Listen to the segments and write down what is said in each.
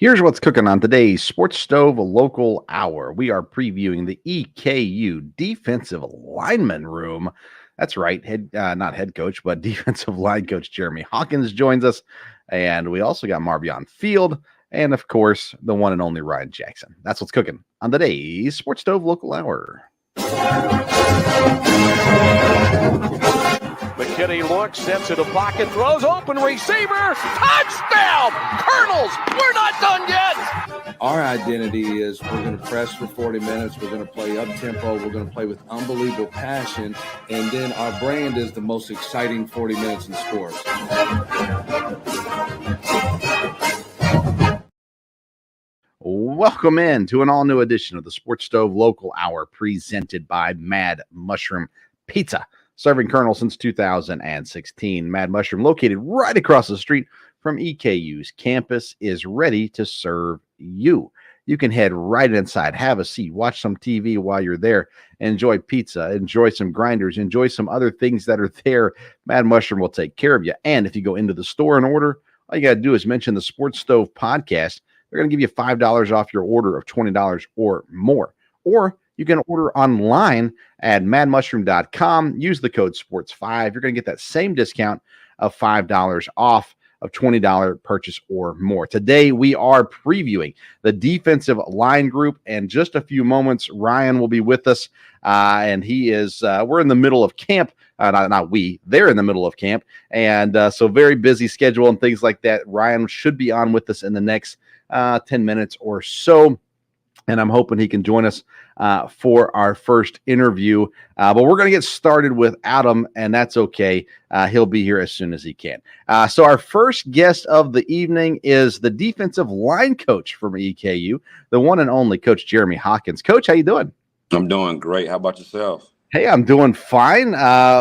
Here's what's cooking on today's Sports Stove Local Hour. We are previewing the EKU Defensive Lineman Room. That's right, not head coach, but defensive line coach Jeremy Hawkins joins us. And we also got Marvion Field and, of course, the one and only Ryan Jackson. That's what's cooking on today's Sports Stove Local Hour. McKinney looks, steps into pocket, throws, open receiver, touchdown! Colonels, we're not done yet! Our identity is we're going to press for 40 minutes, we're going to play up-tempo, we're going to play with unbelievable passion, and then our brand is the most exciting 40 minutes in sports. Welcome in to an all-new edition of the Sports Stove Local Hour presented by Mad Mushroom Pizza. Serving Colonel since 2016, Mad Mushroom, located right across the street from EKU's campus, is ready to serve you. You can head right inside, have a seat, watch some TV while you're there, enjoy pizza, enjoy some grinders, enjoy some other things that are there. Mad Mushroom will take care of you. And if you go into the store and order, all you got to do is mention the Sports Stove podcast. They're going to give you $5 off your order of $20 or more. Or you can order online at madmushroom.com. Use the code SPORTS5. You're going to get that same discount of $5 off of $20 purchase or more. Today, we are previewing the defensive line group. And just a few moments, Ryan will be with us. And he is, we're in the middle of camp. They're in the middle of camp. And so very busy schedule and things like that. Ryan should be on with us in the next 10 minutes or so. And I'm hoping he can join us for our first interview. But we're going to get started with Adam, and that's okay. He'll be here as soon as he can. So our first guest of the evening is the defensive line coach from EKU, the one and only Coach Jeremy Hawkins. Coach, how you doing? I'm doing great. How about yourself? Hey, I'm doing fine.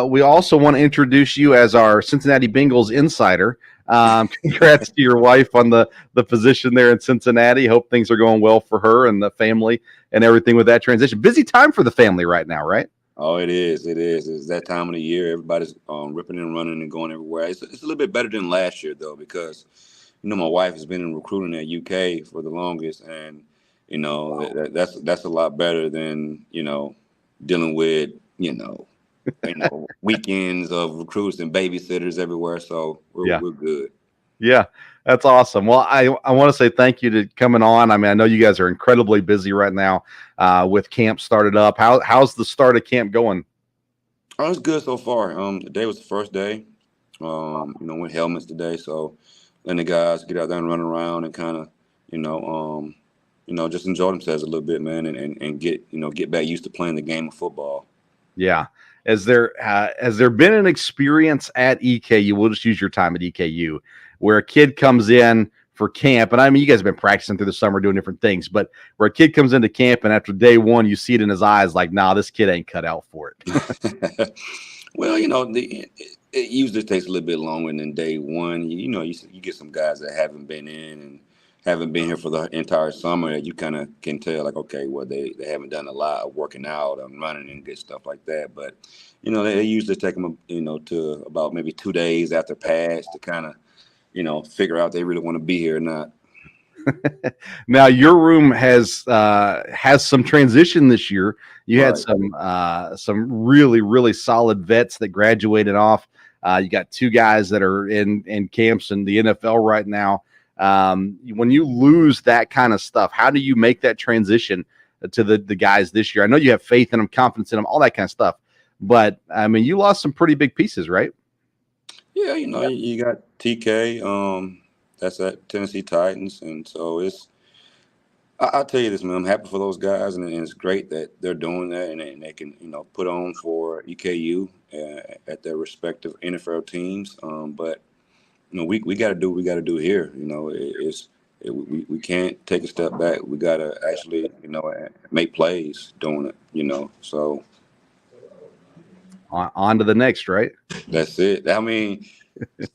We also want to introduce you as our Cincinnati Bengals insider. Congrats to your wife on the position there in Cincinnati. Hope things are going well for her and the family and everything with that transition. Busy time for the family right now, right? Oh, it is. It is. It's that time of the year. Everybody's ripping and running and going everywhere. It's a little bit better than last year, though, because, my wife has been in recruiting at UK for the longest. And, that's a lot better than, dealing with, weekends of recruits and babysitters everywhere. So we're good. Yeah, that's awesome. Well, I want to say thank you to coming on. I mean, I know you guys are incredibly busy right now with camp started up. How's the start of camp going? Oh, it's good so far. Today was the first day. With helmets today. So letting the guys get out there and run around and kind of, just enjoy themselves a little bit, man, and get back used to playing the game of football. Yeah. Has there been an experience at EKU? We'll just use your time at EKU where a kid comes in for camp, and I mean, you guys have been practicing through the summer doing different things, but where a kid comes into camp and after day one, you see it in his eyes like, nah, this kid ain't cut out for it. Well, it usually takes a little bit longer than day one. You get some guys that haven't been in and haven't been here for the entire summer that you kind of can tell, like, okay, well, they haven't done a lot of working out and running and good stuff like that. But, they usually take them, to about maybe 2 days after pass to kind of, figure out they really want to be here or not. Now, your room has some transition this year. You had some really, really solid vets that graduated off. You got 2 guys that are in camps in the NFL right now. When you lose that kind of stuff, how do you make that transition to the guys this year? I know you have faith in them, confidence in them, all that kind of stuff. But, I mean, you lost some pretty big pieces, right? Yeah, you got TK. That's at Tennessee Titans. And so I'll tell you this, man, I'm happy for those guys. And it's great that they're doing that and they can, put on for EKU at their respective NFL teams. But we got to do what we got to do here. We can't take a step back. We got to actually, make plays doing it, So on to the next, right? That's it. I mean,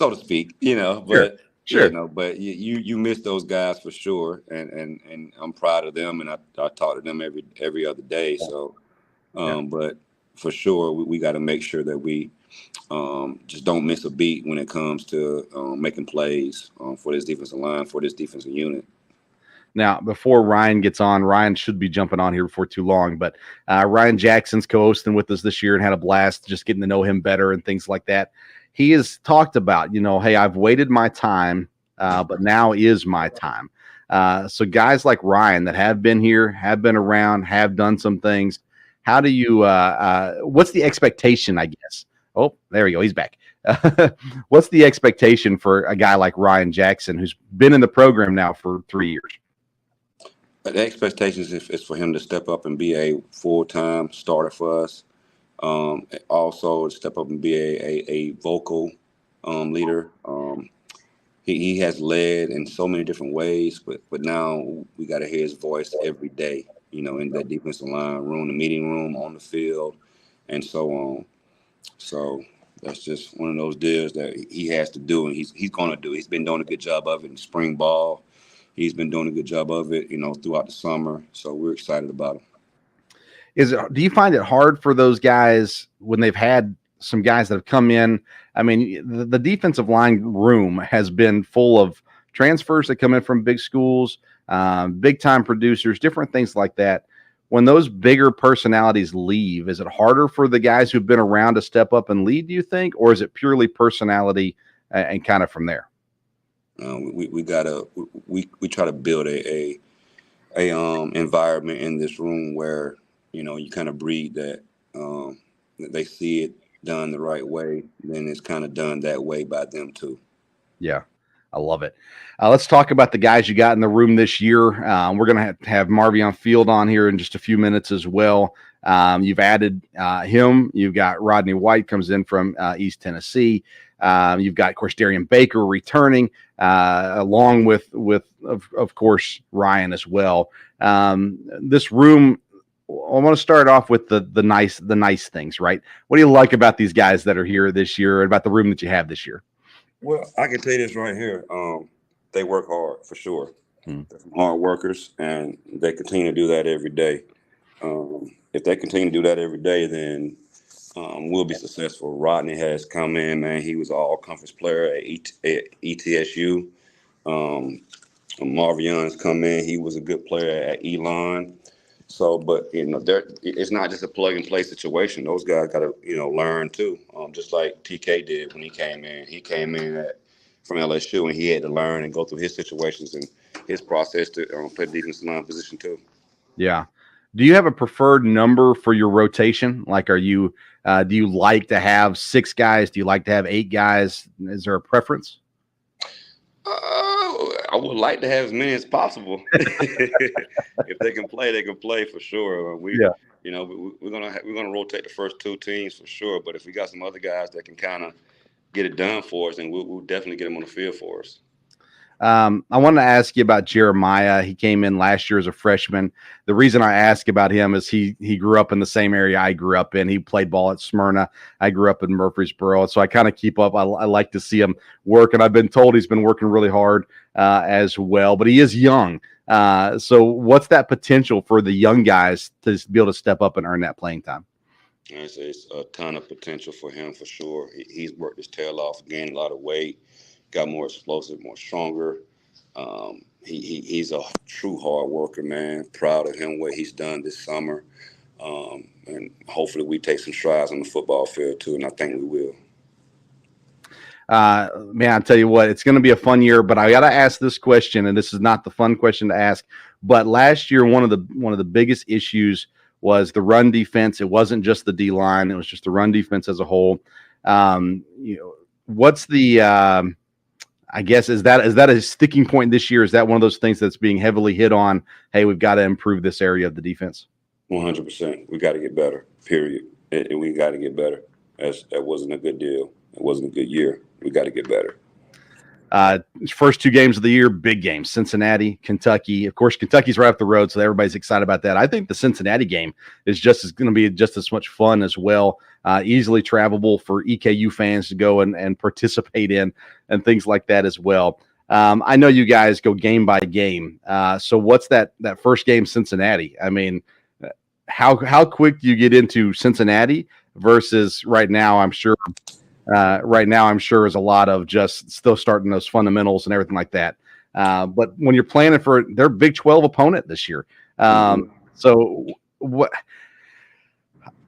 so to speak, but sure. But you miss those guys for sure. And I'm proud of them. And I talk to them every other day. So, but for sure, we got to make sure that we just don't miss a beat when it comes to making plays for this defensive line, for this defensive unit. Now, before Ryan gets on, Ryan should be jumping on here before too long, but Ryan Jackson's co-hosting with us this year and had a blast just getting to know him better and things like that. He has talked about, hey, I've waited my time, but now is my time. So guys like Ryan that have been here, have been around, have done some things. How do you, what's the expectation, I guess? Oh, there we go. He's back. What's the expectation for a guy like Ryan Jackson, who's been in the program now for 3 years? The expectation is for him to step up and be a full-time starter for us. Also step up and be a vocal leader. He has led in so many different ways, but now we got to hear his voice every day, in that defensive line room, the meeting room, on the field, and so on. So that's just one of those deals that he has to do, and he's going to do. He's been doing a good job of it in spring ball. He's been doing a good job of it, throughout the summer. So we're excited about him. Do you find it hard for those guys when they've had some guys that have come in? I mean, the defensive line room has been full of transfers that come in from big schools, big time producers, different things like that. When those bigger personalities leave, is it harder for the guys who've been around to step up and lead, do you think, or is it purely personality and kind of from there? We try to build a environment in this room where you kind of breed that they see it done the right way, then it's kind of done that way by them too. Yeah, I love it. Let's talk about the guys you got in the room this year. We're going to have Marvion Field on here in just a few minutes as well. You've added him. You've got Rodney White comes in from East Tennessee. You've got, of course, Darian Baker returning, along with of course, Ryan as well. This room, I want to start off with the nice things, right? What do you like about these guys that are here this year, about the room that you have this year? Well, I can tell you this right here. They work hard for sure. They're hard workers, and they continue to do that every day. If they continue to do that every day, then we'll be successful. Rodney has come in, man. He was an all-conference player at ETSU. Marvion's come in. He was a good player at ELine. So, but it's not just a plug-and-play situation. Those guys got to, learn too. Just like TK did when he came in. He came in from LSU, and he had to learn and go through his situations and his process to play defensive line position too. Yeah. Do you have a preferred number for your rotation? Like, do you like to have 6 guys? Do you like to have 8 guys? Is there a preference? I would like to have as many as possible. If they can play for sure. We're gonna rotate the first 2 teams for sure. But if we got some other guys that can kind of get it done for us, then we'll definitely get them on the field for us. I wanted to ask you about Jeremiah. He came in last year as a freshman. The reason I ask about him is he grew up in the same area I grew up in. He played ball at Smyrna. I grew up in Murfreesboro, so I kind of keep up. I like to see him work, and I've been told he's been working really hard as well. But he is young. So what's that potential for the young guys to be able to step up and earn that playing time? It's a ton of potential for him for sure. He's worked his tail off, gained a lot of weight. Got more explosive, more stronger. He's a true hard worker, man. Proud of him, what he's done this summer. And hopefully we take some strides on the football field too, and I think we will. Man, I'll tell you what, it's going to be a fun year, but I got to ask this question, and this is not the fun question to ask, but last year, one of the biggest issues was the run defense. It wasn't just the D-line. It was just the run defense as a whole. What's the, I guess, is that a sticking point this year? Is that one of those things that's being heavily hit on? Hey, we've got to improve this area of the defense. 100%. We got to get better, period. We got to get better. That wasn't a good deal. It wasn't a good year. We got to get better. First 2 games of the year, big games. Cincinnati, Kentucky. Of course, Kentucky's right up the road, so everybody's excited about that. I think the Cincinnati game is going to be just as much fun as well. Easily travelable for EKU fans to go and participate in and things like that as well. I know you guys go game by game. So what's that first game, Cincinnati? I mean, how quick do you get into Cincinnati versus right now? I'm sure is a lot of just still starting those fundamentals and everything like that. But when you're planning for their Big 12 opponent this year, so what?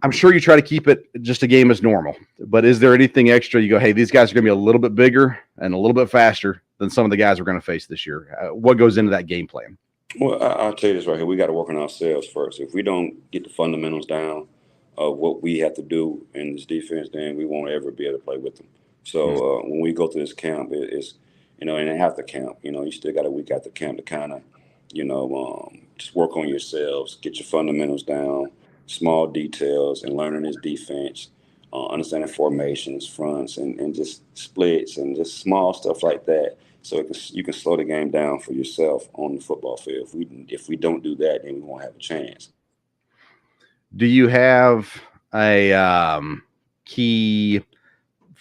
I'm sure you try to keep it just a game as normal, but is there anything extra you go, hey, these guys are going to be a little bit bigger and a little bit faster than some of the guys we're going to face this year? What goes into that game plan? Well, I'll tell you this right here. We got to work on ourselves first. If we don't get the fundamentals down of what we have to do in this defense, then we won't ever be able to play with them. So when we go to this camp, it's, and after camp, you still got a week after camp to kind of, just work on yourselves, get your fundamentals down, small details, and learning this defense, understanding formations, fronts, and just splits and just small stuff like that. So you can slow the game down for yourself on the football field. If we don't do that, then we won't have a chance. Do you have a key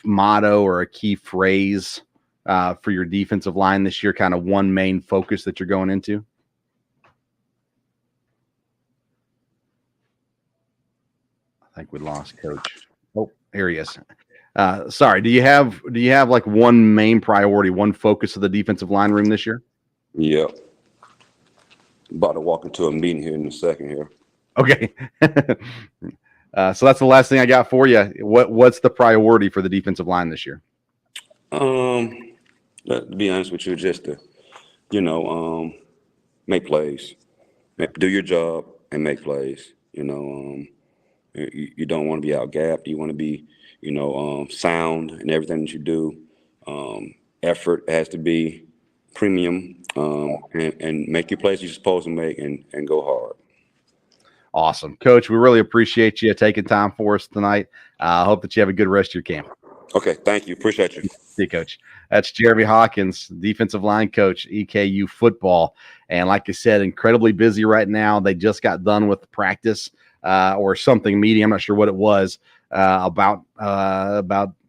motto or a key phrase for your defensive line this year, kind of one main focus that you're going into? I think we lost Coach. Oh, here he is. Sorry. Do you have like one main priority, one focus of the defensive line room this year? Yeah. About to walk into a meeting here in a second here. Okay. So that's the last thing I got for you. What's the priority for the defensive line this year? To be honest with you, just to, make plays, do your job and make plays. You don't want to be out-gapped. You want to be, sound in everything that you do. Effort has to be premium, and make your plays you're supposed to make and go hard. Awesome. Coach, we really appreciate you taking time for us tonight. I hope that you have a good rest of your camp. Okay, thank you. Appreciate you. See you, Coach. That's Jeremy Hawkins, defensive line coach, EKU football. And like I said, incredibly busy right now. They just got done with practice or something meeting. I'm not sure what it was, about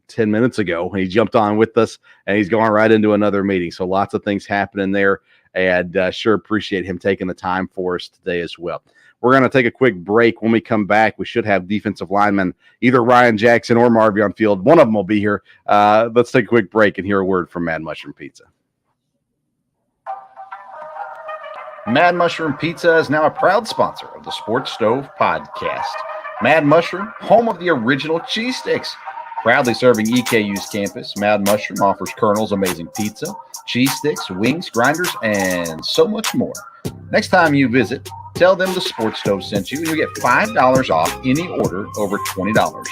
10 minutes ago. He jumped on with us, and he's going right into another meeting. So lots of things happening there, and sure appreciate him taking the time for us today as well. We're going to take a quick break. When we come back, we should have defensive linemen, either Ryan Jackson or Marvion Field. One of them will be here. Let's take a quick break and hear a word from Mad Mushroom Pizza. Mad Mushroom Pizza is now a proud sponsor of the Sports Stove podcast. Mad Mushroom, home of the original cheese sticks. Proudly serving EKU's campus, Mad Mushroom offers Colonel's amazing pizza, cheese sticks, wings, grinders, and so much more. Next time you visit, tell them the Sports Stove sent you, and you get $5 off any order over $20.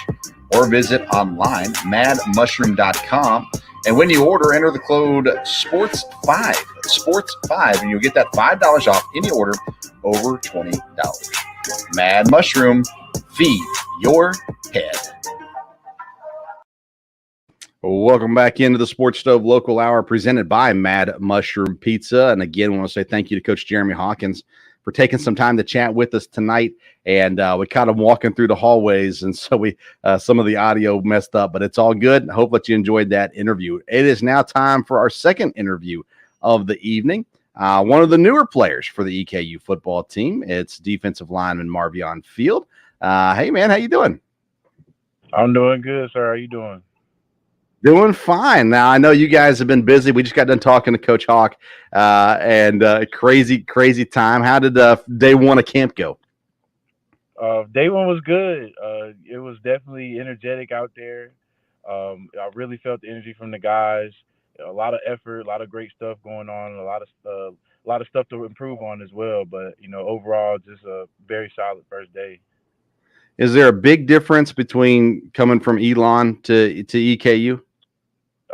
Or visit online, madmushroom.com, and when you order, enter the code SPORTS5, and you'll get that $5 off any order over $20. Mad Mushroom, feed your head. Welcome back into the Sports Stove Local Hour presented by Mad Mushroom Pizza. And again, I want to say thank you to Coach Jeremy Hawkins for taking some time to chat with us tonight. And we caught him walking through the hallways, and so we some of the audio messed up, but it's all good. I hope that you enjoyed that interview. It is now time for our second interview of the evening. One of the newer players for the EKU football team. It's defensive lineman Marvion Field. Hey, man, how you doing? I'm doing good, sir. How you doing? Doing fine. Now, I know you guys have been busy. We just got done talking to Coach Hawk, and crazy time. How did day one of camp go? Day one was good. It was definitely energetic out there. I really felt the energy from the guys. A lot of effort, a lot of great stuff going on, a lot of stuff to improve on as well. But overall, just a very solid first day. Is there a big difference between coming from Elon to EKU?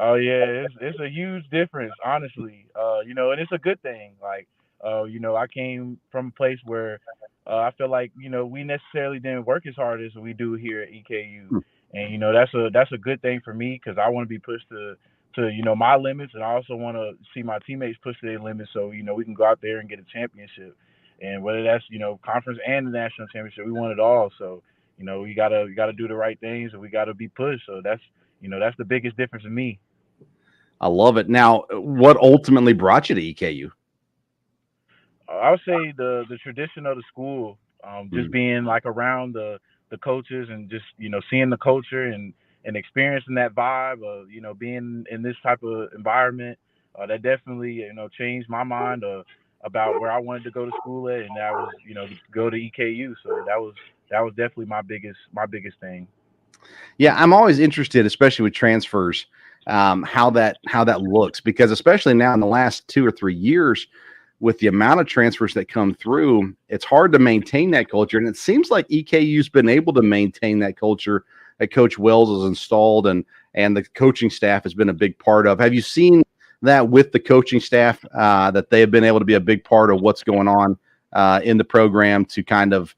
Oh yeah, it's a huge difference, honestly. And it's a good thing. Like, I came from a place where I feel like we necessarily didn't work as hard as we do here at EKU, and that's a good thing for me because I want to be pushed to my limits, and I also want to see my teammates push to their limits, so we can go out there and get a championship, and whether that's conference and the national championship, we want it all. So we gotta do the right things, and we gotta be pushed. So that's the biggest difference in me. I love it. Now, what ultimately brought you to EKU? I would say the tradition of the school, just being like around the coaches and just seeing the culture and experiencing that vibe of being in this type of environment. that definitely changed my mind about where I wanted to go to school at, and that was go to EKU. So that was definitely my biggest thing. Yeah, I'm always interested, especially with transfers, how that looks, because especially now in the last 2 or 3 years, with the amount of transfers that come through, it's hard to maintain that culture. And it seems like EKU's been able to maintain that culture that Coach Wells has installed, and the coaching staff has been a big part of. Have you seen that with the coaching staff, that they have been able to be a big part of what's going on in the program to kind of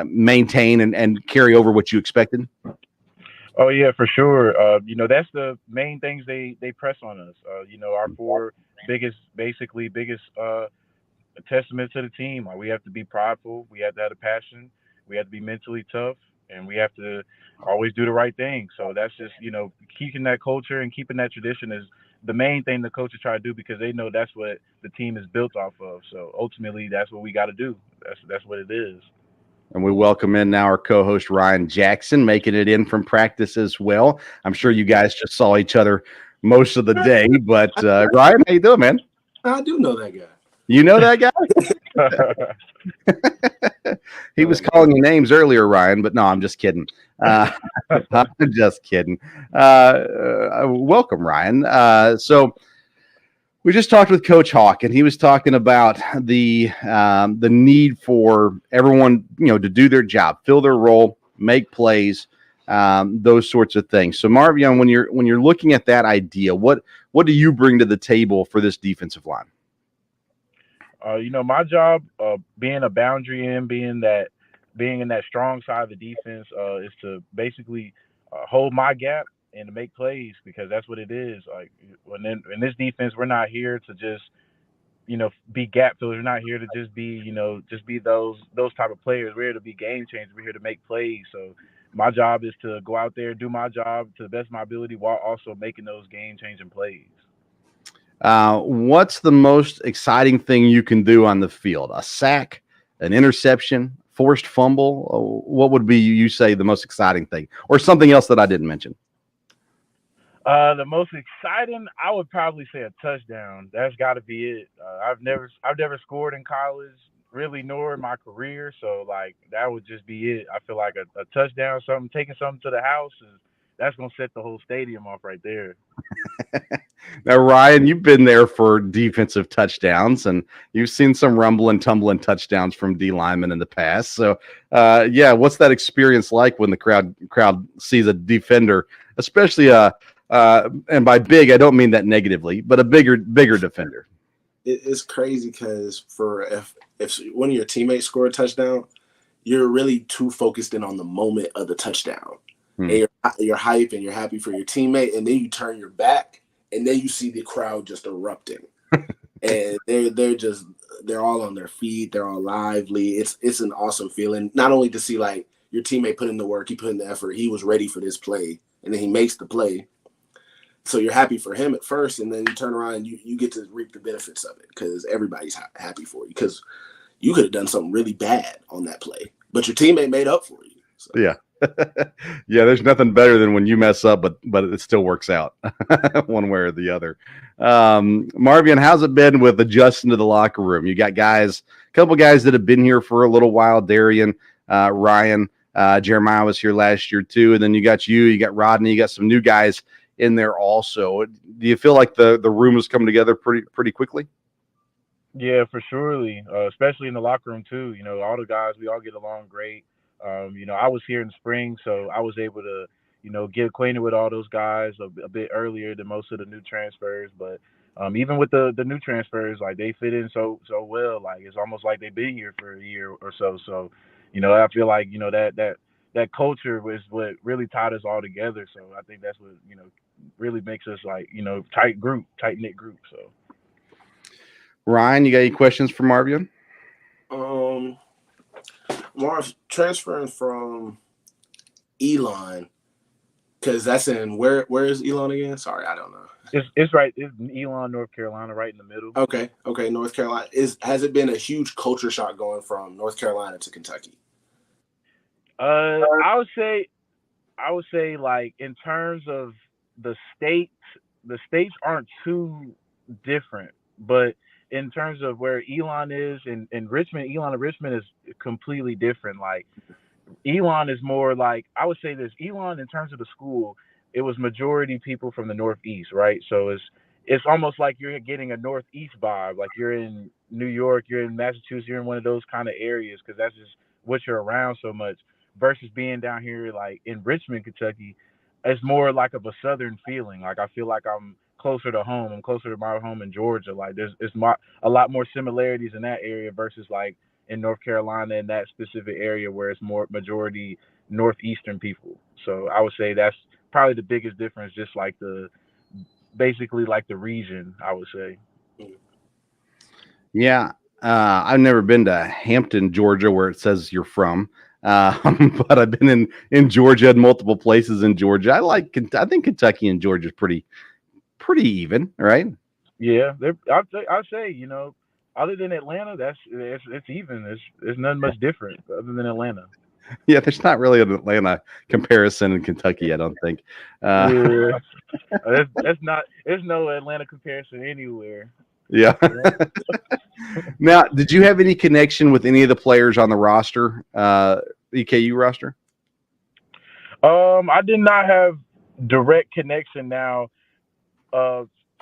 maintain and carry over what you expected? Oh yeah, for sure. That's the main things they press on us. Our four biggest testament to the team. Like, we have to be prideful, we have to have a passion, we have to be mentally tough, and we have to always do the right thing. So that's just keeping that culture and keeping that tradition is the main thing the coaches try to do, because they know that's what the team is built off of. So ultimately, that's what we got to do. That's what it is. And we welcome in now our co-host Ryan Jackson, making it in from practice as well. I'm sure you guys just saw each other most of the day, but Ryan, how you doing, man? I do know that guy. You know that guy? He was calling you names earlier, Ryan, but no, I'm just kidding. I'm just kidding. Welcome, Ryan. So we just talked with Coach Hawk, and he was talking about the need for everyone, to do their job, fill their role, make plays, those sorts of things. So Marvion, when you're looking at that idea, what do you bring to the table for this defensive line? My job, being a boundary end, being in that strong side of the defense, is to basically hold my gap and to make plays, because that's what it is. Like, in this defense, we're not here to just be gap fillers. We're not here to just be those type of players. We're here to be game changers. We're here to make plays. So my job is to go out there, do my job to the best of my ability, while also making those game changing plays. What's the most exciting thing you can do on the field? A sack, an interception, forced fumble? What would be, you say, the most exciting thing, or something else that I didn't mention? The most exciting, I would probably say a touchdown. That's got to be it. I've never scored in college, really, nor in my career. So like, that would just be it. I feel like a touchdown, taking something to the house, that's gonna set the whole stadium off right there. Now, Ryan, you've been there for defensive touchdowns, and you've seen some rumble and tumbling touchdowns from D linemen in the past. So, what's that experience like when the crowd sees a defender, especially and by big, I don't mean that negatively, but a bigger defender? It's crazy because if one of your teammates score a touchdown, you're really too focused in on the moment of the touchdown. And you're hype and you're happy for your teammate, and then you turn your back, and then you see the crowd just erupting, and they're all on their feet, they're all lively. It's an awesome feeling, not only to see like your teammate put in the work, he put in the effort, he was ready for this play, and then he makes the play. So you're happy for him at first, and then you turn around and you get to reap the benefits of it, because everybody's happy for you, because you could have done something really bad on that play, but your teammate made up for you. So. Yeah. Yeah, there's nothing better than when you mess up, but it still works out one way or the other. Marvion, how's it been with adjusting to the locker room? You got a couple guys that have been here for a little while, Darian, Ryan, Jeremiah was here last year too, and then you got Rodney, you got some new guys in there also. Do you feel like the room has come together pretty quickly? Yeah, for surely, especially in the locker room too. All the guys, we all get along great. I was here in spring, so I was able to, get acquainted with all those guys a bit earlier than most of the new transfers. But even with the new transfers, like, they fit in so well. Like, it's almost like they've been here for a year or so. So, I feel like that culture was what really tied us all together. So I think that's what really makes us like tight knit group. So, Ryan, you got any questions for Marvion? Marv, transferring from DLine, because that's in where is DLine again? Sorry, I don't know. It's right. It's in Elon, North Carolina, right in the middle. Okay, North Carolina. Has it been a huge culture shock going from North Carolina to Kentucky? I would say like, in terms of the states aren't too different. But in terms of where Elon is in Richmond, Elon and Richmond is completely different. Like Elon is more like, I would say this, Elon in terms of the school, it was majority people from the Northeast, right? So it's almost like you're getting a Northeast vibe, like you're in New York, you're in Massachusetts, you're in one of those kind of areas because that's just what you're around so much. Versus being down here like in Richmond, Kentucky, it's more like of a Southern feeling. Like I feel like I'm closer to home. I'm closer to my home in Georgia. Like a lot more similarities in that area versus like in North Carolina in that specific area where it's more majority northeastern people. So I would say that's probably the biggest difference, just like the basically like the region, I would say. Yeah. I've never been to Hampton, Georgia, where it says you're from. But I've been in Georgia and multiple places in Georgia. I think Kentucky and Georgia is pretty even, right? Yeah, I'd say, you know, other than Atlanta, it's even. There's nothing much different other than Atlanta. Yeah, there's not really an Atlanta comparison in Kentucky, I don't think. Yeah, that's not. There's no Atlanta comparison anywhere. Yeah. Now, did you have any connection with any of the players on the roster, EKU roster? I did not have direct connection. Now,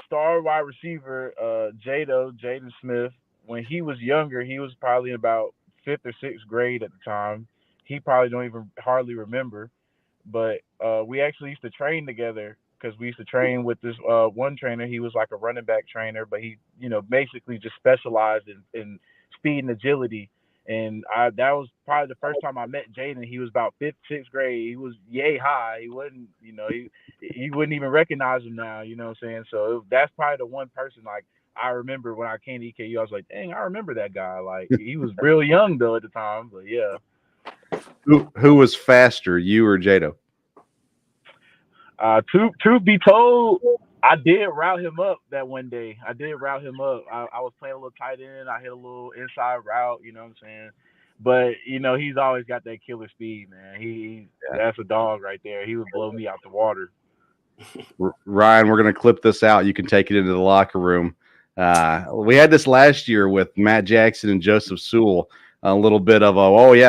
star wide receiver, Jaden Smith, when he was younger, he was probably in about 5th or 6th grade at the time. He probably don't even hardly remember, but we actually used to train together because we used to train with this one trainer. He was like a running back trainer, but he, you know, basically just specialized in speed and agility. And that was probably the first time I met Jaden. He was about 5th, 6th grade. He was yay high. He wasn't, you know, he wouldn't even recognize him now. You know what I'm saying? So that's probably the one person like I remember when I came to EKU. I was like, dang, I remember that guy. Like he was real young though at the time, but yeah. Who was faster, you or Jado? Truth be told, I did route him up that one day. I was playing a little tight end. I hit a little inside route, you know what I'm saying? But, you know, he's always got that killer speed, man. That's a dog right there. He would blow me out the water. Ryan, we're going to clip this out. You can take it into the locker room. We had this last year with Matt Jackson and Joseph Sewell, a little bit of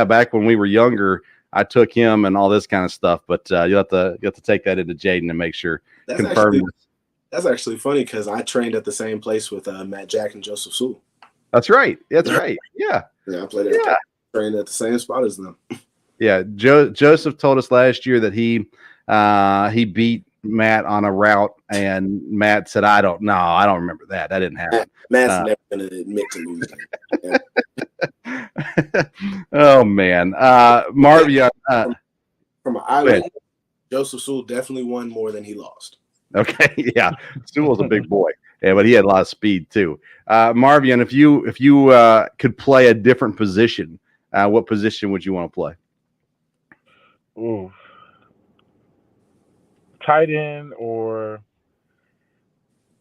back when we were younger, I took him and all this kind of stuff. But you have to take that into Jaden and make sure confirm. That's actually funny because I trained at the same place with Matt Jackson and Joseph Sewell. That's right. That's right. Yeah. Yeah, I played trained at the same spot as them. Yeah, Joseph told us last year that he beat Matt on a route, and Matt said, I don't remember that. That didn't happen. Matt's never going to admit to losing. Yeah. Oh, man. Marvion. From an island, Joseph Sewell definitely won more than he lost. Okay, yeah. Sewell's a big boy. Yeah, but he had a lot of speed, too. Marvion, if you could play a different position, what position would you want to play? Ooh. Tight end, or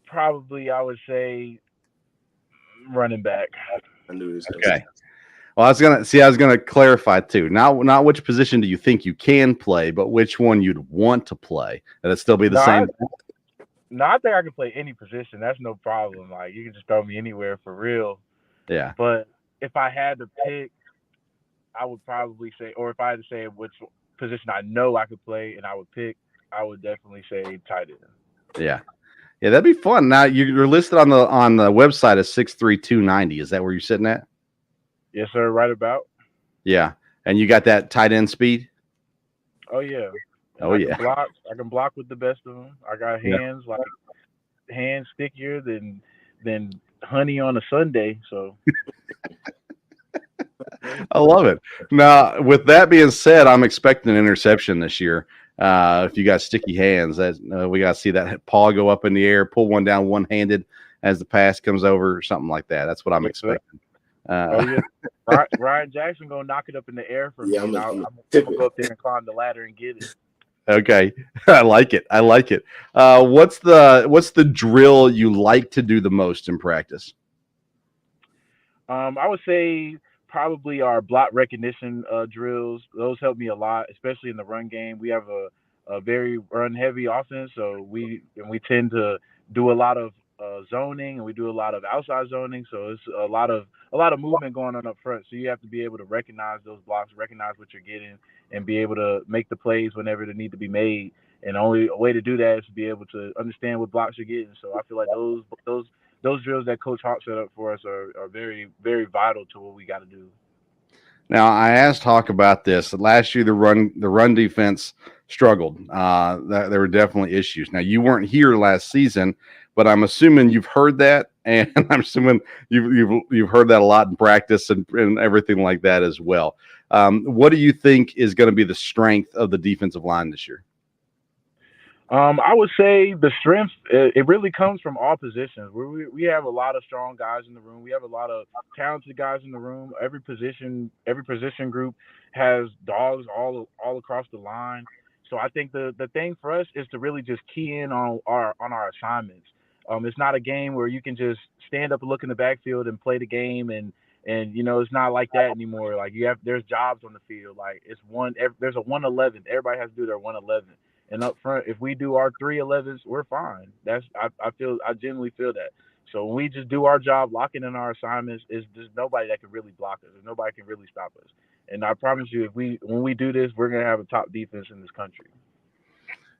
probably I would say running back. I knew this. Okay. Well, I was gonna clarify too. Not which position do you think you can play, but which one you'd want to play. That it still be the same. I think I can play any position. That's no problem. Like you can just throw me anywhere for real. Yeah. But if I had to pick, I would probably say, or if I had to say which position I know I could play and I would pick, I would definitely say tight end. Yeah. Yeah, that'd be fun. Now you're listed on the website as 6'3", 290. Is that where you're sitting at? Yes, sir. Right about. Yeah. And you got that tight end speed? Oh yeah. I can block with the best of them. I got hands stickier than honey on a Sunday. So I love it. Now, with that being said, I'm expecting an interception this year. If you got sticky hands, we got to see that paw go up in the air, pull one down one-handed as the pass comes over, or something like that. That's what I'm expecting. Ryan Jackson gonna knock it up in the air for me. I'm gonna go up there and climb the ladder and get it. Okay, I like it. What's the drill you like to do the most in practice? I would say probably our block recognition drills. Those help me a lot, especially in the run game. We have a very run heavy offense, so we tend to do a lot of zoning, and we do a lot of outside zoning. So it's a lot of movement going on up front. So you have to be able to recognize those blocks, recognize what you're getting, and be able to make the plays whenever they need to be made. And only a way to do that is to be able to understand what blocks you're getting. So I feel like those drills that Coach Hawk set up for us are very, very vital to what we got to do. Now, I asked Hawk about this. Last year, the run defense struggled. There were definitely issues. Now, you weren't here last season, but I'm assuming you've heard that, and I'm assuming you've heard that a lot in practice and everything like that as well. What do you think is going to be the strength of the defensive line this year? I would say the strength, it really comes from all positions. We have a lot of strong guys in the room. We have a lot of talented guys in the room. Every position group has dogs all across the line. So I think the thing for us is to really just key in on our assignments. It's not a game where you can just stand up and look in the backfield and play the game, and it's not like that anymore. Like there's jobs on the field. Like there's a 111. Everybody has to do their 111. And up front, if we do our 311s, we're fine. I genuinely feel that. So when we just do our job, locking in our assignments, there's nobody that can really block us. There's nobody can really stop us. And I promise you, when we do this, we're gonna have a top defense in this country.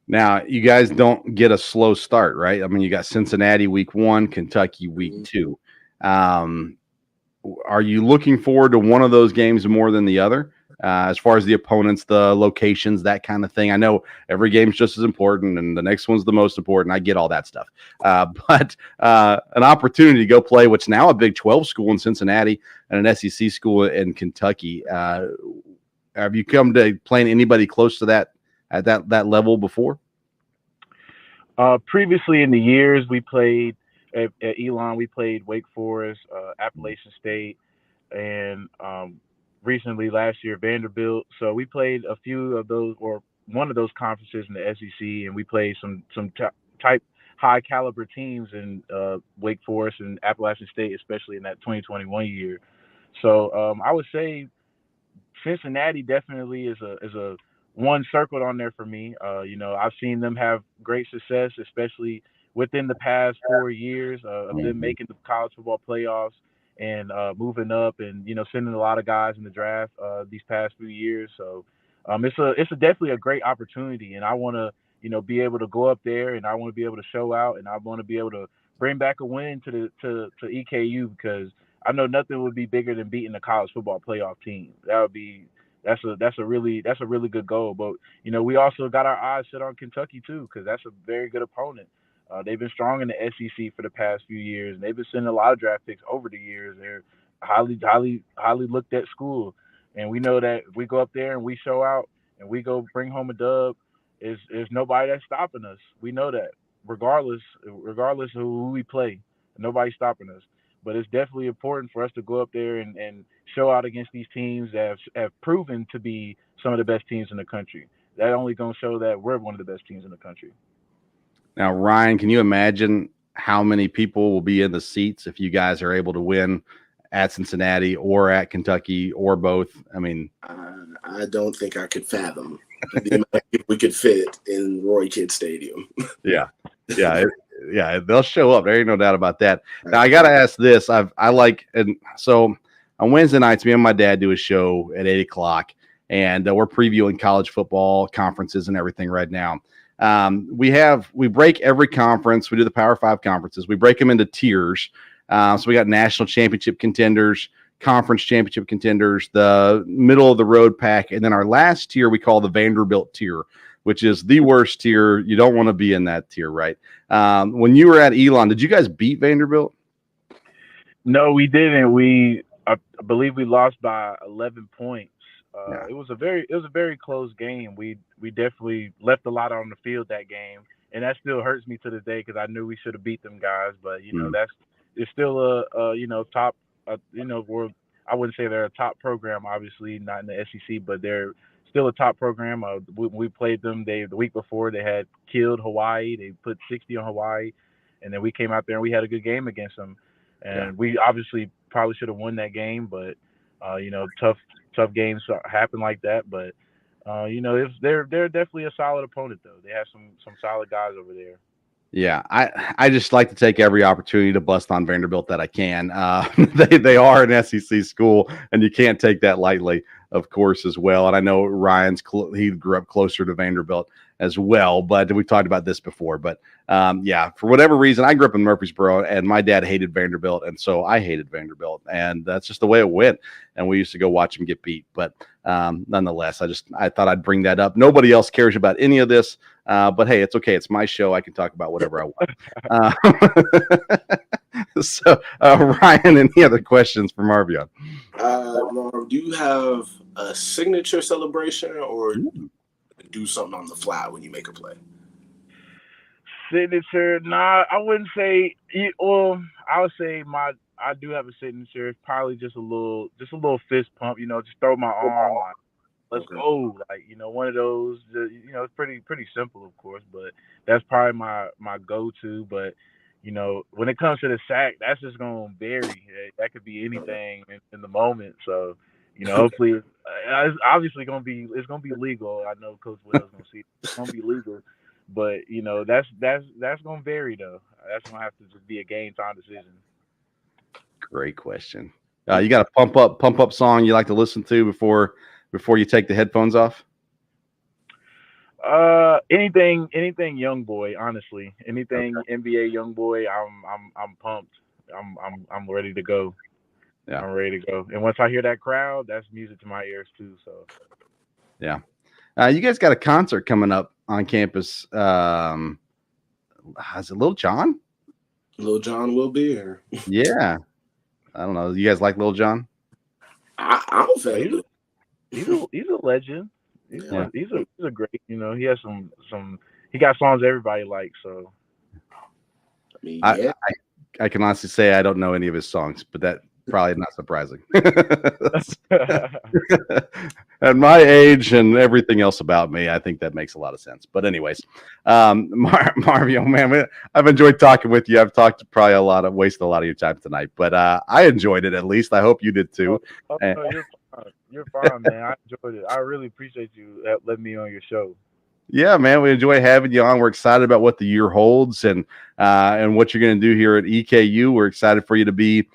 Now, you guys don't get a slow start, right? I mean, you got Cincinnati week 1, Kentucky week 2. Are you looking forward to one of those games more than the other? As far as the opponents, the locations, that kind of thing. I know every game's just as important, and the next one's the most important. I get all that stuff. But an opportunity to go play what's now a Big 12 school in Cincinnati and an SEC school in Kentucky. Have you come to playing anybody close to that at that level before? Previously in the years, we played at Elon. We played Wake Forest, Appalachian State, and recently last year Vanderbilt. So we played a few of those, or one of those conferences in the SEC, and we played some type high caliber teams in Wake Forest and Appalachian State, especially in that 2021 year. So I would say Cincinnati definitely is a one circled on there for me. I've seen them have great success, especially within the past 4 years of them making the college football playoffs and moving up, and sending a lot of guys in the draft these past few years. So it's definitely a great opportunity, and I want to be able to go up there, and I want to be able to show out, and I want to be able to bring back a win to EKU, because I know nothing would be bigger than beating the college football playoff team. That's a really good goal. But we also got our eyes set on Kentucky too, because that's a very good opponent. They've been strong in the SEC for the past few years, and they've been sending a lot of draft picks over the years. They're highly looked at school, and we know that if we go up there and we show out and we go bring home a dub, is nobody that's stopping us. We know that regardless of who we play, nobody's stopping us. But it's definitely important for us to go up there and show out against these teams that have proven to be some of the best teams in the country. That only going to show that we're one of the best teams in the country. Now, Ryan, can you imagine how many people will be in the seats if you guys are able to win at Cincinnati or at Kentucky or both? I mean, I don't think I could fathom the amount of people we could fit in Roy Kidd Stadium. Yeah, they'll show up. There ain't no doubt about that. Now, I got to ask this. So on Wednesday nights, me and my dad do a show at 8:00, and we're previewing college football conferences and everything right now. We break every conference. We do the Power 5 conferences. We break them into tiers. So we got national championship contenders, conference championship contenders, the middle of the road pack, and then our last tier we call the Vanderbilt tier, which is the worst tier. You don't want to be in that tier, right? When you were at Elon, did you guys beat Vanderbilt? No, we didn't. I believe we lost by 11 points. It was a very close game. We definitely left a lot on the field that game, and that still hurts me to this day because I knew we should have beat them guys. But it's still a top. I wouldn't say they're a top program, obviously not in the SEC, but they're still a top program. We played them. The week before they had killed Hawaii. They put 60 on Hawaii, and then we came out there and we had a good game against them. And we obviously probably should have won that game, but tough games happen like that. But they're definitely a solid opponent though. They have some solid guys over there. Yeah, I just like to take every opportunity to bust on Vanderbilt that I can. They are an SEC school, and you can't take that lightly, of course, as well. And I know Ryan's he grew up closer to Vanderbilt as well, but we talked about this before. But yeah, for whatever reason, I grew up in Murfreesboro, and my dad hated Vanderbilt, and so I hated Vanderbilt, and that's just the way it went. And we used to go watch him get beat, but nonetheless, I thought I'd bring that up. Nobody else cares about any of this. But hey, it's okay. It's my show. I can talk about whatever I want. So, Ryan, any other questions for Marvion? Marv, do you have a signature celebration or do something on the fly when you make a play? Signature? Nah, I wouldn't say. Well, I would say I do have a signature. It's probably just a little fist pump. Just throw my arm. Like, let's go. Like, one of those. It's pretty simple, of course, but that's probably my go-to. But when it comes to the sack, that's just gonna vary. That could be anything in the moment. So, hopefully, it's obviously gonna be legal. I know Coach Will's gonna see it's gonna be legal, but that's gonna vary though. That's gonna have to just be a game time decision. Great question. You got a pump up song you like to listen to before you take the headphones off? Anything Young Boy, honestly. Anything NBA Young Boy, I'm pumped. I'm ready to go. Yeah. I'm ready to go. And once I hear that crowd, that's music to my ears too. So yeah. You guys got a concert coming up on campus. Is it Lil Jon? Lil Jon will be here. Yeah. I don't know. You guys like Lil Jon? I'm a fan. He's a legend. He's a great. He has some. He got songs everybody likes. So. I mean, yeah. I can honestly say I don't know any of his songs, but that probably not surprising. At my age and everything else about me, I think that makes a lot of sense. But anyways, Marvion, man, I've enjoyed talking with you. I've talked probably wasted a lot of your time tonight, but I enjoyed it at least. I hope you did too. You're fine, man. I enjoyed it. I really appreciate you letting me on your show. Yeah, man, we enjoy having you on. We're excited about what the year holds and what you're going to do here at EKU. We're excited for you to be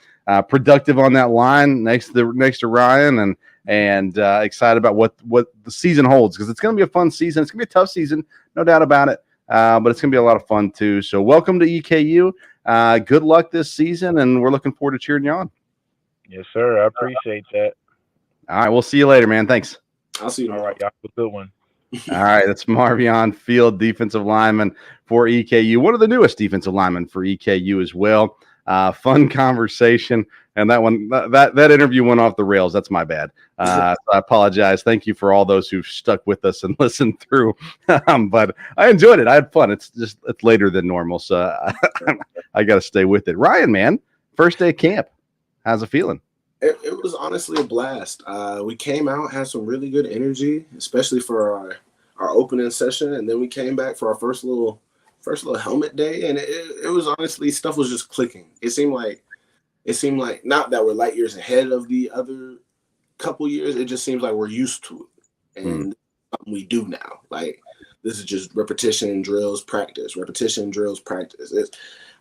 productive on that line next to Ryan, and excited about what the season holds, because it's going to be a fun season. It's going to be a tough season, no doubt about it, but it's going to be a lot of fun too. So welcome to EKU. Good luck this season, and we're looking forward to cheering you on. Yes, sir. I appreciate that. All right, we'll see you later, man. Thanks. I'll see you. All right, y'all have a good one. All right, that's Marvion Field, defensive lineman for EKU, one of the newest defensive linemen for EKU as well. Fun conversation, and that interview went off the rails. That's my bad. So I apologize. Thank you for all those who've stuck with us and listened through. But I enjoyed it. I had fun. It's later than normal, so I got to stay with it. Ryan, man, first day of camp. How's it feeling? It was honestly a blast. We came out, had some really good energy, especially for our opening session, and then we came back for our first little helmet day, and it was honestly, stuff was just clicking. It seemed like not that we're light years ahead of the other couple years. It just seems like we're used to it, and something we do now. Like, this is just repetition, drills, practice. Repetition, drills, practice.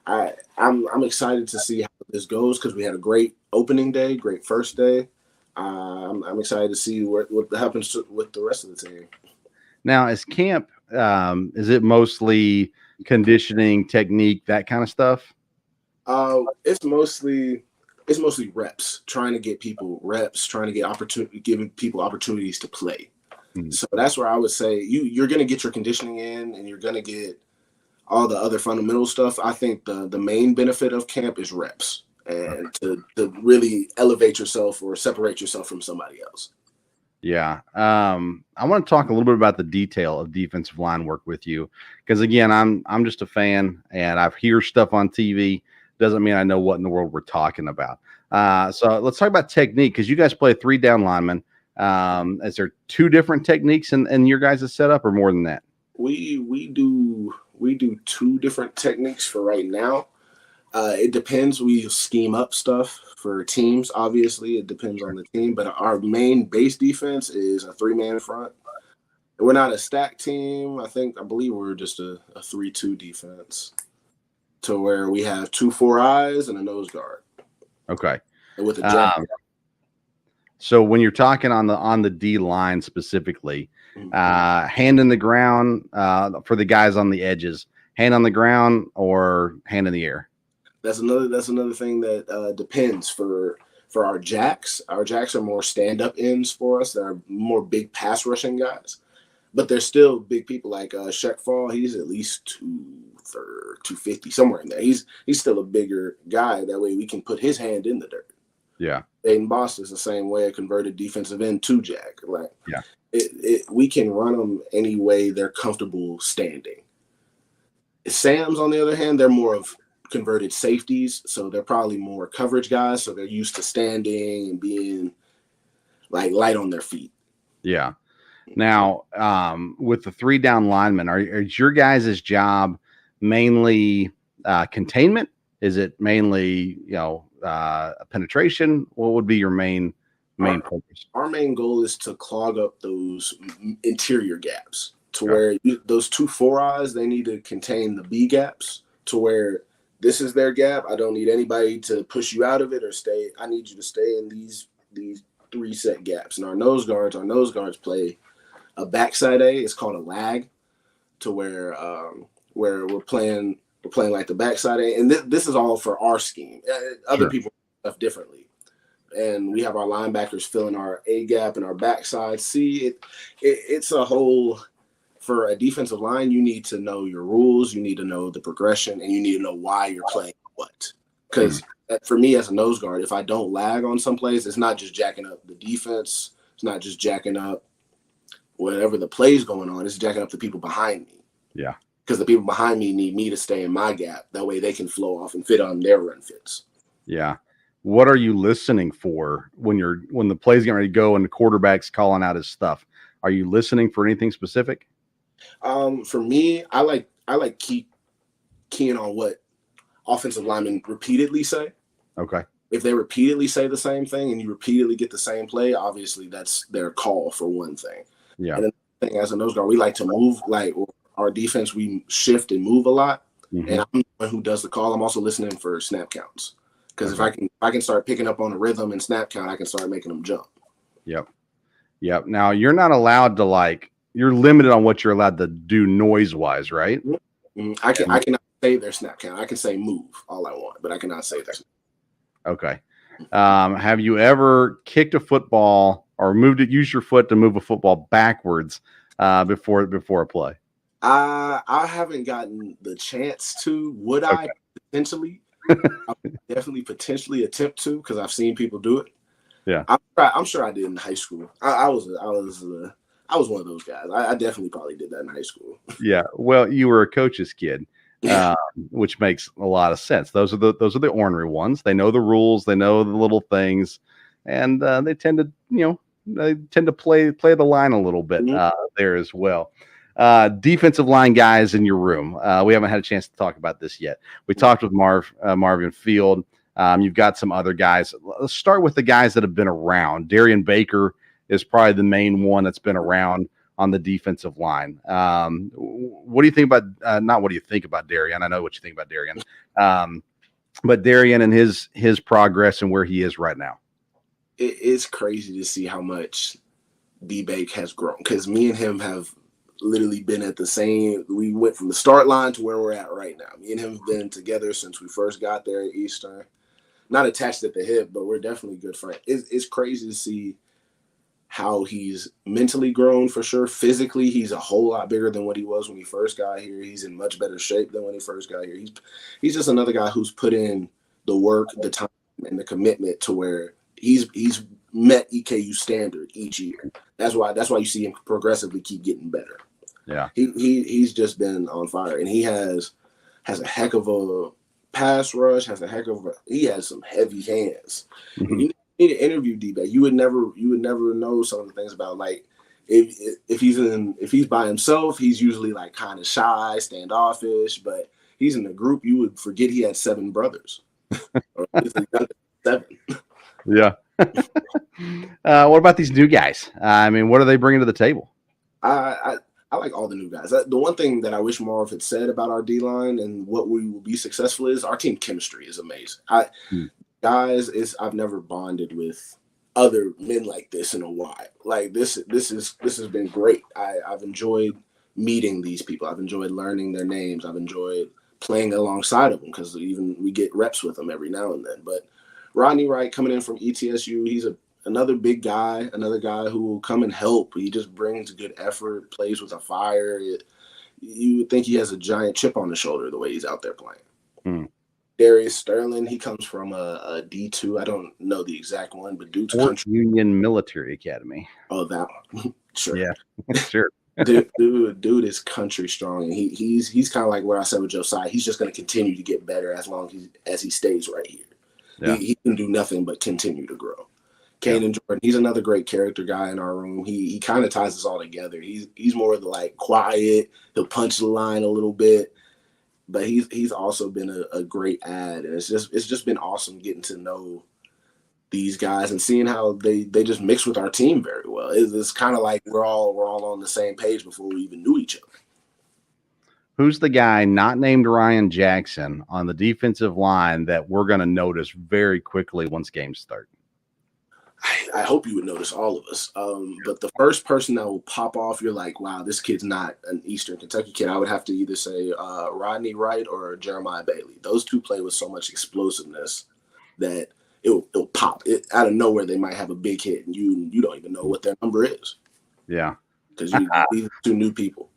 I'm excited to see how this goes, because we had a great opening day, great first day. I'm excited to see what happens with the rest of the team. Now, is camp, is it mostly conditioning, technique, that kind of stuff? It's mostly reps, trying to get people reps, trying to get giving people opportunities to play. So that's where I would say you're going to get your conditioning in, and you're going to get all the other fundamental stuff. I think the main benefit of camp is reps, and to really elevate yourself or separate yourself from somebody else. Yeah. I want to talk a little bit about the detail of defensive line work with you, because again, I'm just a fan, and I hear stuff on TV. Doesn't mean I know what in the world we're talking about. So let's talk about technique, because you guys play 3 down linemen. Is there 2 different techniques in your guys' setup, or more than that? We do 2 different techniques for right now. It depends. We scheme up stuff for teams. Obviously, it depends on the team. But our main base defense is a 3-man front. We're not a stack team. I believe we're just a 3-2 defense, to where we have 2 4-eyes and a nose guard. Okay. And with a jack. So when you're talking on the D line specifically, hand in the ground for the guys on the edges, hand on the ground or hand in the air? That's another thing that depends for our jacks. Our jacks are more stand-up ends for us. They're more big pass rushing guys. But they're still big people like Shaq Fall. He's at least 250, somewhere in there. He's still a bigger guy. That way we can put his hand in the dirt. Yeah. Aiden Boss is the same way, a converted defensive end to Jack. Like, we can run them any way they're comfortable standing. Sam's, on the other hand, they're more of converted safeties, so they're probably more coverage guys, so they're used to standing and being like light on their feet. Yeah. Now, with the 3 down linemen, is your guys' job mainly containment? Is it mainly, penetration? What would be your main focus? Our main goal is to clog up those interior gaps to where those 2 4-eyes, they need to contain the B gaps to where this is their gap. I don't need anybody to push you out of it or stay. I need you to stay in these 3 set gaps. And our nose guards play a backside A. It's called a lag, to where we're playing like the backside A. And this is all for our scheme. Other people do stuff differently. And we have our linebackers filling our A gap and our backside C. It's a whole. For a defensive line, you need to know your rules, you need to know the progression, and you need to know why you're playing what. Because for me as a nose guard, if I don't lag on some plays, it's not just jacking up the defense. It's not just jacking up whatever the play's going on. It's jacking up the people behind me. Yeah. Because the people behind me need me to stay in my gap. That way they can flow off and fit on their run fits. Yeah. What are you listening for when the play's getting ready to go and the quarterback's calling out his stuff? Are you listening for anything specific? For me, I like keying on what offensive linemen repeatedly say. Okay. If they repeatedly say the same thing and you repeatedly get the same play, obviously that's their call for one thing. Yeah. And the thing, as a nose guard, we like to move. Like our defense, we shift and move a lot. Mm-hmm. And I'm the one who does the call. I'm also listening for snap counts, because if I can start picking up on a rhythm and snap count, I can start making them jump. Yep. Now you're not allowed to you're limited on what you're allowed to do noise wise, right? Mm-hmm. I cannot say their snap count. I can say move all I want, but I cannot say that. Okay. Have you ever kicked a football or used your foot to move a football backwards before a play? I haven't gotten the chance to. Would I potentially? I would definitely potentially attempt to, because I've seen people do it. Yeah, I'm sure I did in high school. I was one of those guys. I definitely probably did that in high school. Yeah, well, you were a coach's kid, which makes a lot of sense. Those are the ornery ones. They know the rules. They know the little things, and they tend to play the line a little bit there as well. Defensive line guys in your room. We haven't had a chance to talk about this yet. We talked with Marvion Field. You've got some other guys. Let's start with the guys that have been around. Darian Baker is probably the main one that's been around on the defensive line. What do you think about not what do you think about Darian? I know what you think about Darian. But Darian and his progress and where he is right now. It's crazy to see how much D-Bake has grown, because me and him have literally been at the same. We went from the start line to where we're at right now. Me and him have been together since we first got there at Eastern. Not attached at the hip, but we're definitely good friends. It's crazy to see how he's mentally grown, for sure. Physically, he's a whole lot bigger than what he was when he first got here. He's in much better shape than when he first got here. He's just another guy who's put in the work, the time, and the commitment to where he's met EKU standard each year. That's why you see him progressively keep getting better. Yeah, he's just been on fire, and he has a heck of a pass rush. He has some heavy hands. Mm-hmm. You need to interview D-Bake. You would never know some of the things about, like, if he's by himself, he's usually like kind of shy, standoffish. But he's in a group, you would forget he had 7 brothers. Or 7. Yeah. What about these new guys? What are they bringing to the table? I like all the new guys. The one thing that I wish Marv had said about our D-line and what we will be successful is our team chemistry is amazing. Guys, I've never bonded with other men like this in a while. Like this has been great. I've enjoyed meeting these people. I've enjoyed learning their names. I've enjoyed playing alongside of them because even we get reps with them every now and then. But Rodney Wright coming in from ETSU, he's another big guy, another guy who will come and help. He just brings good effort, plays with a fire. You would think he has a giant chip on his shoulder the way he's out there playing. Darius Sterling, he comes from a D2. I don't know the exact one, but dude's country. Union Military Academy. Oh, that one. Sure. Yeah, sure. Dude is country strong, and he's kind of like what I said with Josiah. He's just going to continue to get better as long as he stays right here. Yeah. He can do nothing but continue to grow. Kanan Jordan, he's another great character guy in our room. He kind of ties us all together. He's more of the like quiet. He'll punch the line a little bit, but he's also been a great add, and it's just been awesome getting to know these guys and seeing how they just mix with our team very well. It's kind of like we're all on the same page before we even knew each other. Who's the guy not named Ryan Jackson on the defensive line that we're going to notice very quickly once games start? I hope you would notice all of us. But the first person that will pop off, you're like, wow, this kid's not an Eastern Kentucky kid. I would have to either say Rodney Wright or Jeremiah Bailey. Those two play with so much explosiveness that it'll pop. Out of nowhere, they might have a big hit, and you don't even know what their number is. Yeah. Because these are two new people.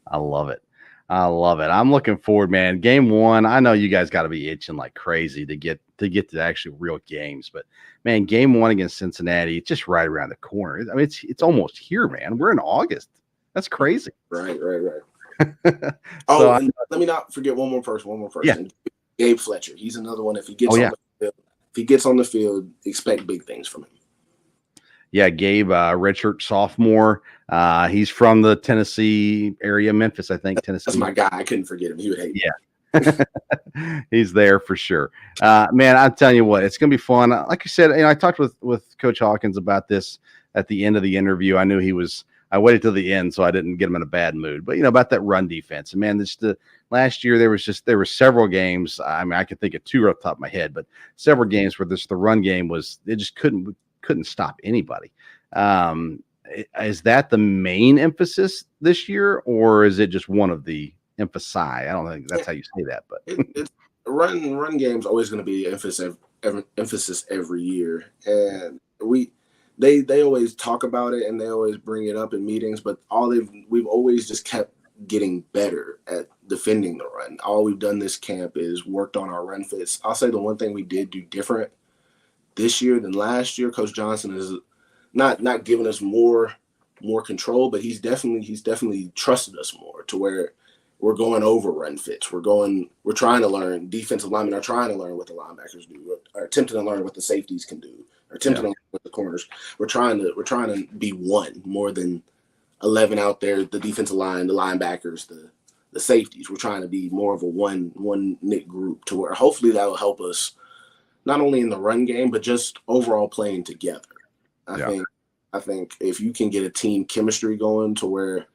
I love it. I'm looking forward, man. Game one, I know you guys got to be itching like crazy to get to actually real games, but man, game one against Cincinnati, it's just right around the corner. I mean, it's almost here, man. We're in August. That's crazy. Right. And let me not forget one more person. Yeah. Gabe Fletcher. He's another one. If he gets on the field, expect big things from him. Yeah, Gabe, redshirt sophomore. He's from the Tennessee area, Memphis, I think. Tennessee. That's my guy. I couldn't forget him. He would hate me. Yeah. He's there for sure. Man, I'm telling you what, it's going to be fun. Like I said, I talked with Coach Hawkins about this at the end of the interview. I knew I waited till the end so I didn't get him in a bad mood. But, about that run defense. And, man, last year there were several games. I mean, I could think of two off the top of my head, but several games where the run game it just couldn't stop anybody. Is that the main emphasis this year, or is it just one of the emphasis? I don't think that's how you say that, but it's run game's always going to be emphasis every year, and they always talk about it and they always bring it up in meetings, but we've always just kept getting better at defending the run. All we've done this camp is worked on our run fits. I'll say the one thing we did do different this year than last year, Coach Johnson is not giving us more control, but he's definitely trusted us more to where we're going over run fits. We're trying to learn. Defensive linemen are trying to learn what the linebackers do, or attempting to learn what the safeties can do, or attempting to learn what the corners. We're trying to be one more than 11 out there. The defensive line, the linebackers, the safeties. We're trying to be more of a one knit group to where hopefully that will help us not only in the run game but just overall playing together. I think if you can get a team chemistry going to where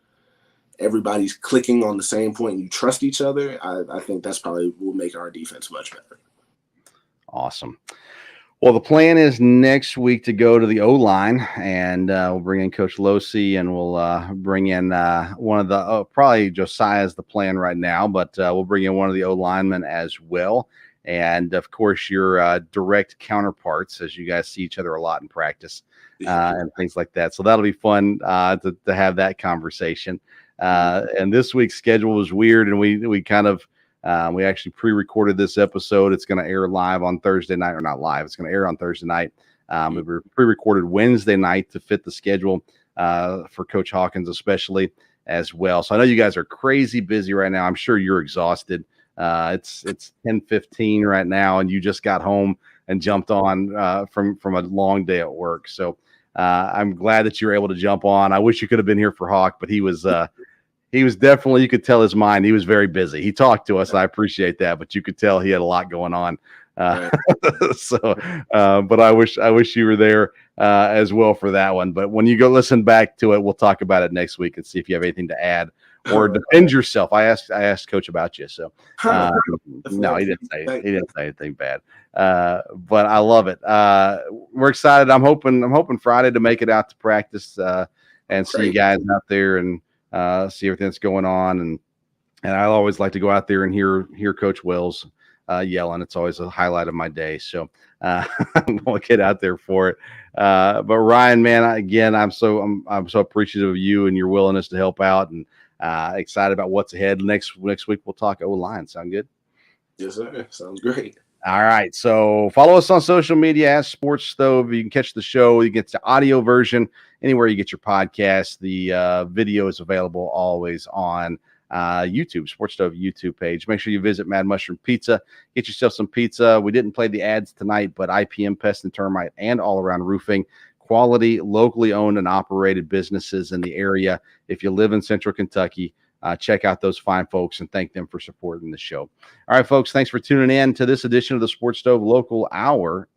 everybody's clicking on the same point and you trust each other, I think that's probably will make our defense much better. Awesome. Well, the plan is next week to go to the O-line, and we'll bring in Coach Losi, and we'll bring in one of the probably Josiah's the plan right now, but we'll bring in one of the O-linemen as well. And, of course, your direct counterparts, as you guys see each other a lot in practice and things like that. So that'll be fun to have that conversation. And this week's schedule was weird, and we kind of we actually pre-recorded this episode. It's going to air live on Thursday night, or not live. It's going to air on Thursday night. We were pre-recorded Wednesday night to fit the schedule for Coach Hawkins especially as well. So I know you guys are crazy busy right now. I'm sure you're exhausted. It's 10:15 right now, and you just got home and jumped on from a long day at work. So I'm glad that you were able to jump on. I wish you could have been here for Hawk, but he was definitely, you could tell his mind. He was very busy. He talked to us, and I appreciate that, but you could tell he had a lot going on. But I wish you were there. as well for that one. But when you go listen back to it, we'll talk about it next week and see if you have anything to add or defend yourself. I asked Coach about you, so no, he didn't say anything bad. But I love it. We're excited. I'm hoping Friday to make it out to practice and see you guys out there and see everything that's going on. And I always like to go out there and hear Coach Wells yelling. It's always a highlight of my day. So we'll get out there for it. But Ryan, man, I'm so appreciative of you and your willingness to help out, and excited about what's ahead. Next week we'll talk O-line. Sound good? Yes, sir. Sounds great. All right. So follow us on social media at Sports Stove. You can catch the show. You get the audio version anywhere you get your podcast. The video is available always on YouTube, Sports Stove YouTube page. Make sure you visit Mad Mushroom Pizza. Get yourself some pizza. We didn't play the ads tonight, but IPM Pest and Termite and All Around Roofing. Quality, locally owned and operated businesses in the area. If you live in Central Kentucky, check out those fine folks and thank them for supporting the show. All right, folks, thanks for tuning in to this edition of the Sports Stove Local Hour.